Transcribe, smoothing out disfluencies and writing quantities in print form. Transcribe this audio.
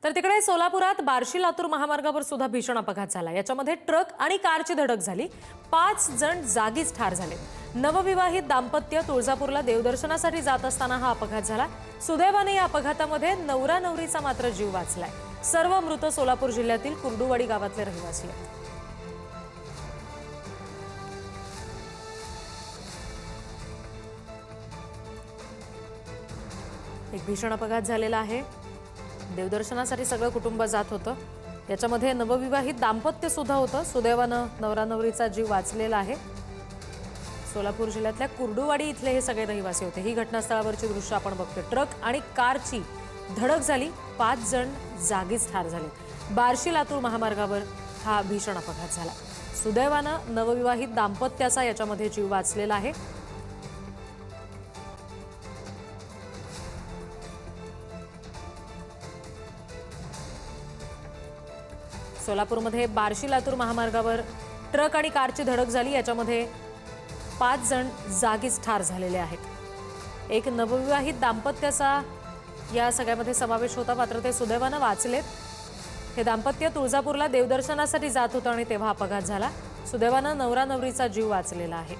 तर तिकडे सोलापुरात बार्शी लातूर महामार्गावर सुद्धा भीषण अपघात झाला। याच्यामध्ये ट्रक आणि कारची धडक झाली। 5 जण जागीच ठार झाले। नवविवाहित दाम्पत्य तुळजापूरला देवदर्शनासाठी जात असताना हा अपघात झाला। सुदैवाने या अपघातामध्ये नवरा नवरीचा मात्र जीव वाचलाय। सर्व मृत सोलापूर जिल्ह्यातील कुर्डुवाडी गावातले रहिवासी आहेत। एक भीषण अपघात झालेला आहे। देवदर्शनासाठी सगळं कुटुंब जात होतं। याच्यामध्ये नवविवाहित दाम्पत्य सुद्धा होतं। सुदैवाने नवरा नवरीचा जीव वाचलेला आहे। सोलापूर जिल्ह्यातल्या कुर्डुवाडी इथले हे सगळे रहिवासी होते। ही घटनास्थळावरची दृश्य आपण बघतोय। ट्रक आणि कारची धडक झाली। 5 जण जागीच ठार झाले। बार्शी लातूर महामार्गावर हा भीषण अपघात झाला। सुदैवाने नवविवाहित दाम्पत्याचा याच्यामध्ये जीव वाचलेला आहे। सोलापूरमध्ये बार्शी लातूर महामार्गावर ट्रक आणि कारची धडक झाली। याच्यामध्ये 5 जण जागीच ठार झालेले आहेत। एक नवविवाहित दाम्पत्याचा या सगळ्यामध्ये समावेश होता, मात्र ते सुदैवाने वाचलेत। हे दाम्पत्य तुळजापूरला देवदर्शनासाठी जात होतं आणि तेव्हा अपघात झाला। सुदैवाने नवरा नवरीचा जीव वाचलेला आहे।